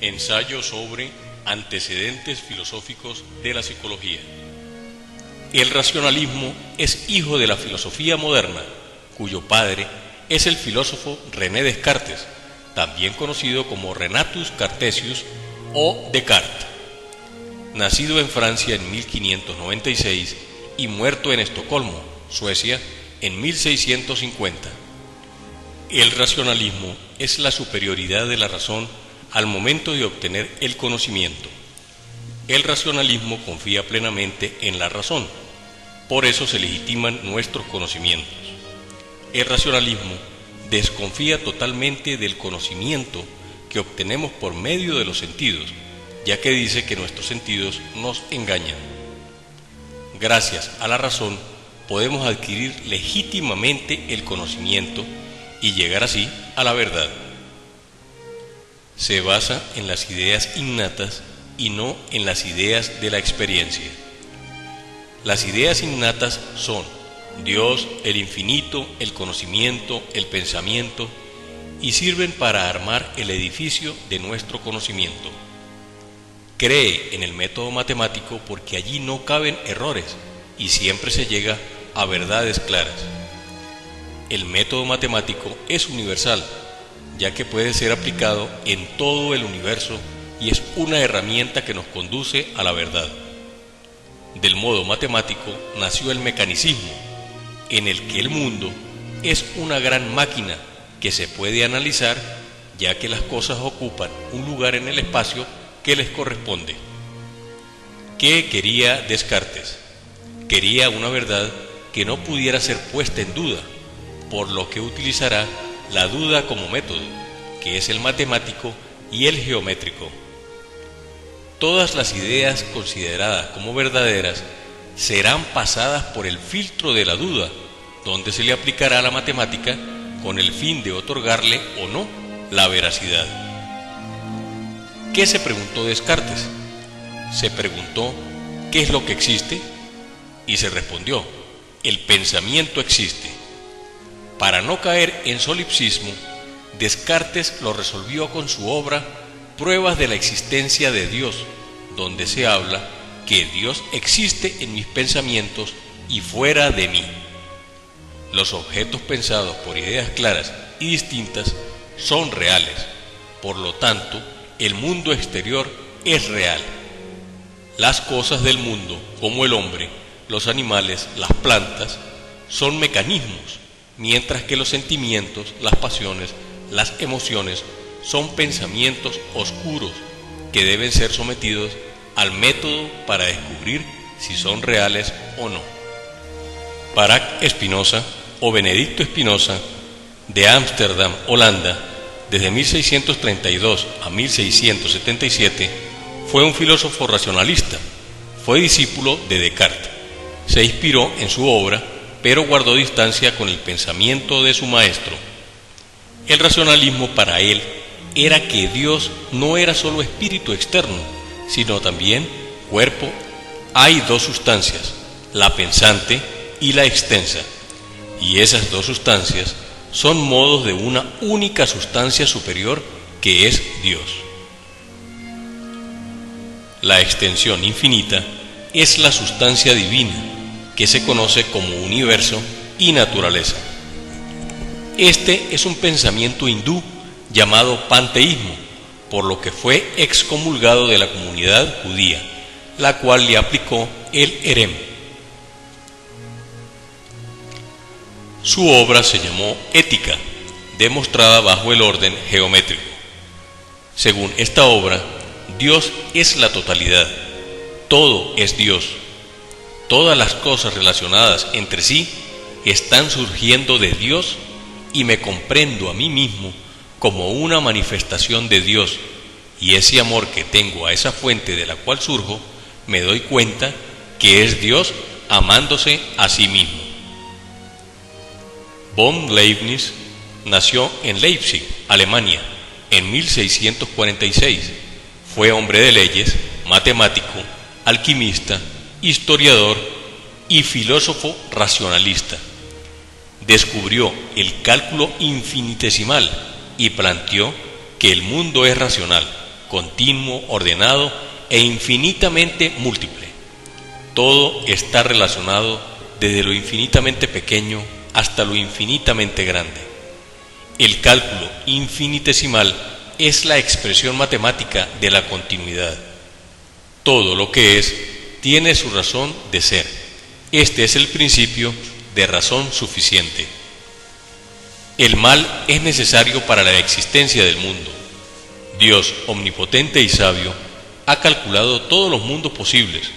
Ensayo sobre antecedentes filosóficos de la psicología. El racionalismo es hijo de la filosofía moderna, cuyo padre es el filósofo René Descartes, también conocido como Renatus Cartesius o Descartes, nacido en Francia en 1596 y muerto en Estocolmo, Suecia, en 1650. El racionalismo es la superioridad de la razón al momento de obtener el conocimiento. El racionalismo confía plenamente en la razón, por eso se legitiman nuestros conocimientos. El racionalismo desconfía totalmente del conocimiento que obtenemos por medio de los sentidos, ya que dice que nuestros sentidos nos engañan. Gracias a la razón podemos adquirir legítimamente el conocimiento y llegar así a la verdad. Se basa en las ideas innatas y no en las ideas de la experiencia. Las ideas innatas son Dios, el infinito, el conocimiento, el pensamiento, y sirven para armar el edificio de nuestro conocimiento. Cree en el método matemático porque allí no caben errores y siempre se llega a verdades claras. El método matemático es universal, ya que puede ser aplicado en todo el universo y es una herramienta que nos conduce a la verdad. Del modo matemático nació el mecanicismo, en el que el mundo es una gran máquina que se puede analizar, ya que las cosas ocupan un lugar en el espacio que les corresponde. ¿Qué quería Descartes? Quería una verdad que no pudiera ser puesta en duda, por lo que utilizará la duda como método, que es el matemático y el geométrico. Todas las ideas consideradas como verdaderas serán pasadas por el filtro de la duda, donde se le aplicará la matemática con el fin de otorgarle o no la veracidad. ¿Qué se preguntó Descartes? Se preguntó ¿qué es lo que existe? Y se respondió, el pensamiento existe. Para no caer en solipsismo, Descartes lo resolvió con su obra Pruebas de la existencia de Dios, donde se habla que Dios existe en mis pensamientos y fuera de mí. Los objetos pensados por ideas claras y distintas son reales, por lo tanto, el mundo exterior es real. Las cosas del mundo, como el hombre, los animales, las plantas, son mecanismos, mientras que los sentimientos, las pasiones, las emociones son pensamientos oscuros que deben ser sometidos al método para descubrir si son reales o no. Baruch Spinoza o Benedicto Spinoza, de Ámsterdam, Holanda, desde 1632 a 1677, fue un filósofo racionalista. Fue discípulo de Descartes. Se inspiró en su obra, pero guardó distancia con el pensamiento de su maestro. El racionalismo para él era que Dios no era solo espíritu externo, sino también cuerpo. Hay dos sustancias, la pensante y la extensa, y esas dos sustancias son modos de una única sustancia superior que es Dios. La extensión infinita es la sustancia divina, que se conoce como universo y naturaleza. Este es un pensamiento hindú llamado panteísmo, por lo que fue excomulgado de la comunidad judía, la cual le aplicó el herem. Su obra se llamó Ética, demostrada bajo el orden geométrico. Según esta obra, Dios es la totalidad, todo es Dios. Todas las cosas relacionadas entre sí están surgiendo de Dios y me comprendo a mí mismo como una manifestación de Dios, y ese amor que tengo a esa fuente de la cual surjo, me doy cuenta que es Dios amándose a sí mismo. Von Leibniz nació en Leipzig, Alemania, en 1646. Fue hombre de leyes, matemático, alquimista, historiador y filósofo racionalista. Descubrió el cálculo infinitesimal y planteó que el mundo es racional, continuo, ordenado e infinitamente múltiple. Todo está relacionado desde lo infinitamente pequeño hasta lo infinitamente grande. El cálculo infinitesimal es la expresión matemática de la continuidad. Todo lo que es tiene su razón de ser. Este es el principio de razón suficiente. El mal es necesario para la existencia del mundo. Dios, omnipotente y sabio, ha calculado todos los mundos posibles,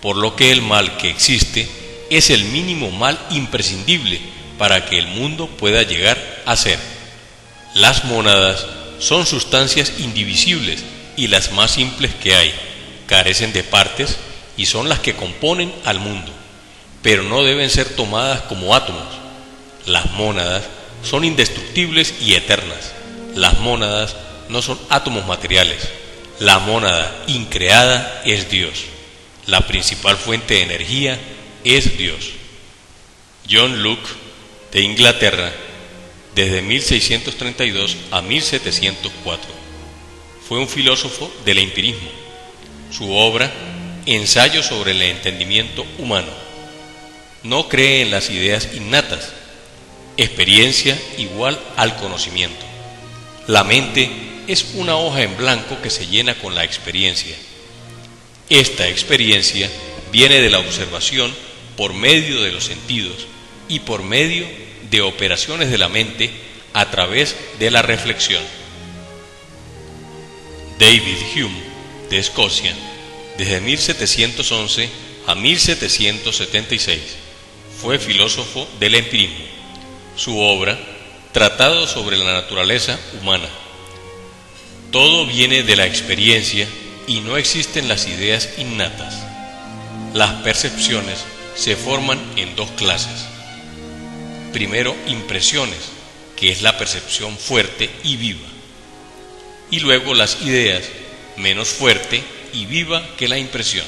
por lo que el mal que existe es el mínimo mal imprescindible para que el mundo pueda llegar a ser. Las mónadas son sustancias indivisibles y las más simples que hay, carecen de partes y son las que componen al mundo, pero no deben ser tomadas como átomos. Las mónadas son indestructibles y eternas. Las mónadas no son átomos materiales. La mónada increada es Dios. La principal fuente de energía es Dios. John Locke, de Inglaterra, desde 1632 a 1704. Fue un filósofo del empirismo. Su obra, Ensayo sobre el entendimiento humano, no cree en las ideas innatas. Experiencia igual al conocimiento. La mente es una hoja en blanco que se llena con la experiencia. Esta experiencia viene de la observación por medio de los sentidos y por medio de operaciones de la mente a través de la reflexión. David Hume, de Escocia, desde 1711 a 1776, fue filósofo del empirismo. Su obra, Tratado sobre la naturaleza humana. Todo viene de la experiencia y no existen las ideas innatas. Las percepciones se forman en dos clases. Primero, impresiones, que es la percepción fuerte y viva. Y luego las ideas, menos fuerte y viva que la impresión.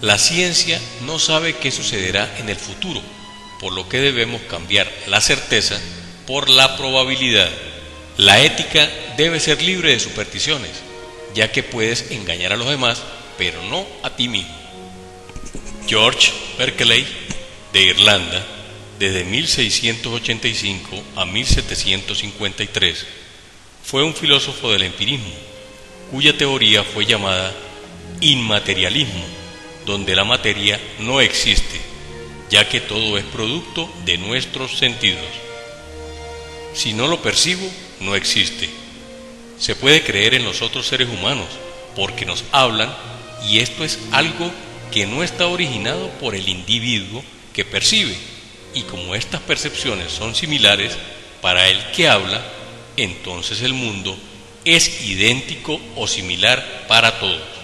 La ciencia no sabe qué sucederá en el futuro, por lo que debemos cambiar la certeza por la probabilidad. La ética debe ser libre de supersticiones, ya que puedes engañar a los demás, pero no a ti mismo. George Berkeley, de Irlanda, desde 1685 a 1753, fue un filósofo del empirismo, cuya teoría fue llamada inmaterialismo, donde la materia no existe, ya que todo es producto de nuestros sentidos. Si no lo percibo, no existe. Se puede creer en los otros seres humanos, porque nos hablan, y esto es algo que no está originado por el individuo que percibe, y como estas percepciones son similares para el que habla, entonces el mundo es idéntico o similar para todos.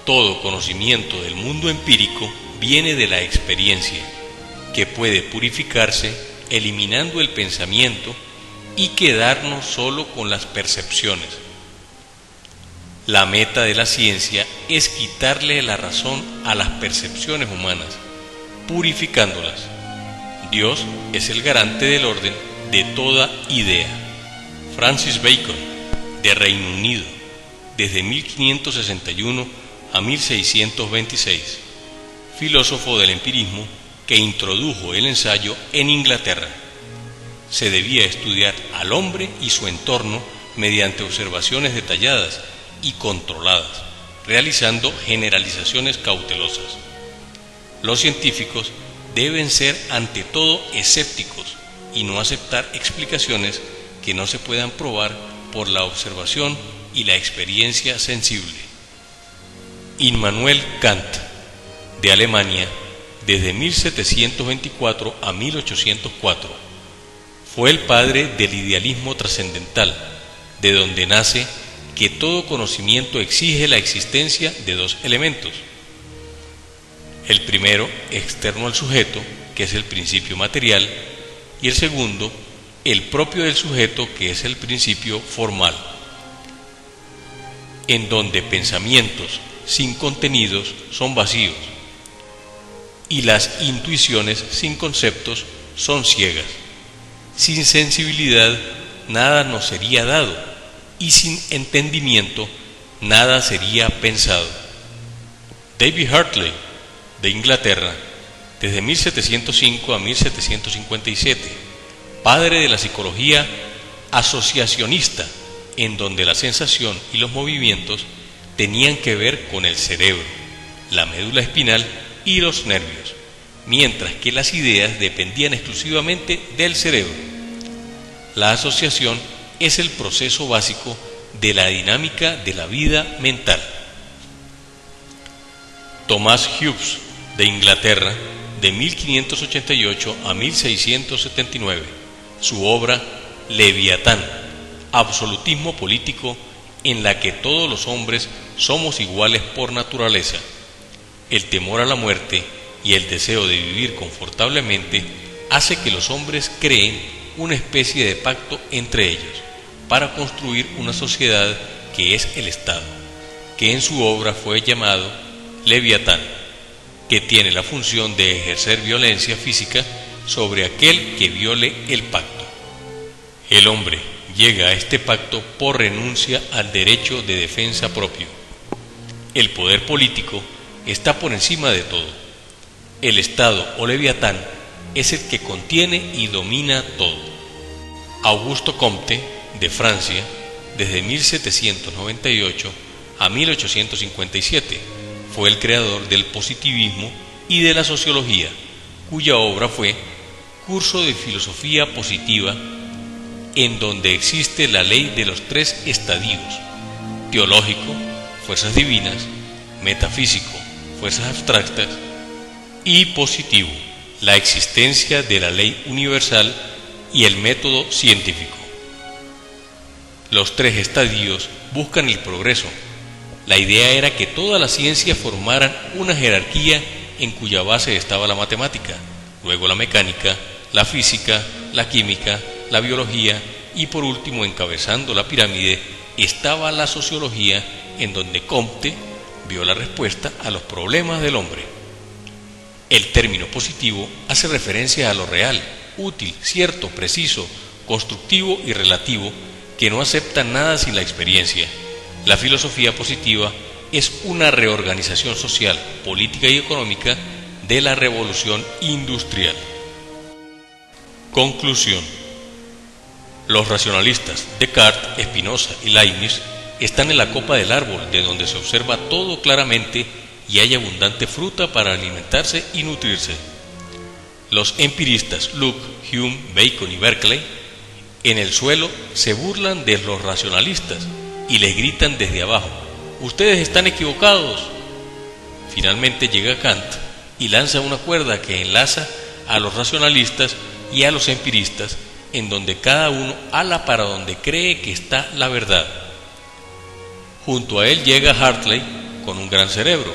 Todo conocimiento del mundo empírico viene de la experiencia, que puede purificarse eliminando el pensamiento y quedarnos solo con las percepciones. La meta de la ciencia es quitarle la razón a las percepciones humanas, purificándolas. Dios es el garante del orden de toda idea. Francis Bacon, de Reino Unido, desde 1561 a 1626, filósofo del empirismo que introdujo el ensayo en Inglaterra. Se debía estudiar al hombre y su entorno mediante observaciones detalladas y controladas, realizando generalizaciones cautelosas. Los científicos deben ser ante todo escépticos y no aceptar explicaciones que no se puedan probar por la observación y la experiencia sensible. Immanuel Kant, de Alemania, desde 1724 a 1804, fue el padre del idealismo trascendental, de donde nace que todo conocimiento exige la existencia de dos elementos. El primero, externo al sujeto, que es el principio material, y el segundo, el propio del sujeto, que es el principio formal, en donde pensamientos sin contenidos son vacíos, y las intuiciones sin conceptos son ciegas. Sin sensibilidad nada nos sería dado, y sin entendimiento nada sería pensado. David Hartley, de Inglaterra, desde 1705 a 1757, padre de la psicología asociacionista, en donde la sensación y los movimientos tenían que ver con el cerebro, la médula espinal y los nervios, mientras que las ideas dependían exclusivamente del cerebro. La asociación es el proceso básico de la dinámica de la vida mental. Thomas Hobbes, de Inglaterra, de 1588 a 1679, su obra Leviatán, absolutismo político en la que todos los hombres somos iguales por naturaleza. El temor a la muerte y el deseo de vivir confortablemente hace que los hombres creen una especie de pacto entre ellos para construir una sociedad que es el Estado, que en su obra fue llamado Leviatán, que tiene la función de ejercer violencia física sobre aquel que viole el pacto. El hombre llega a este pacto por renuncia al derecho de defensa propio. El poder político está por encima de todo. El Estado o Leviatán es el que contiene y domina todo. Auguste Comte, de Francia, desde 1798 a 1857, fue el creador del positivismo y de la sociología, cuya obra fue Curso de Filosofía Positiva, en donde existe la ley de los tres estadios: teológico, fuerzas divinas; metafísico, fuerzas abstractas; y positivo, la existencia de la ley universal y el método científico. Los tres estadios buscan el progreso. La idea era que todas las ciencias formaran una jerarquía en cuya base estaba la matemática, luego la mecánica, la física, la química, la biología y por último, encabezando la pirámide, estaba la sociología, en donde Comte vio la respuesta a los problemas del hombre. El término positivo hace referencia a lo real, útil, cierto, preciso, constructivo y relativo, que no acepta nada sin la experiencia. La filosofía positiva es una reorganización social, política y económica de la revolución industrial. Conclusión. Los racionalistas Descartes, Spinoza y Leibniz están en la copa del árbol, de donde se observa todo claramente y hay abundante fruta para alimentarse y nutrirse. Los empiristas Locke, Hume, Bacon y Berkeley en el suelo se burlan de los racionalistas y les gritan desde abajo: ustedes están equivocados. Finalmente llega Kant y lanza una cuerda que enlaza a los racionalistas y a los empiristas, en donde cada uno ala para donde cree que está la verdad. Junto a él llega Hartley con un gran cerebro,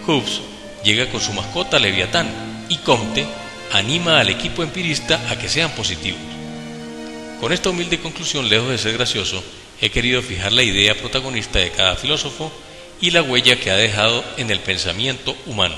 Hobbes llega con su mascota Leviatán y Comte anima al equipo empirista a que sean positivos. Con esta humilde conclusión, lejos de ser gracioso, he querido fijar la idea protagonista de cada filósofo y la huella que ha dejado en el pensamiento humano.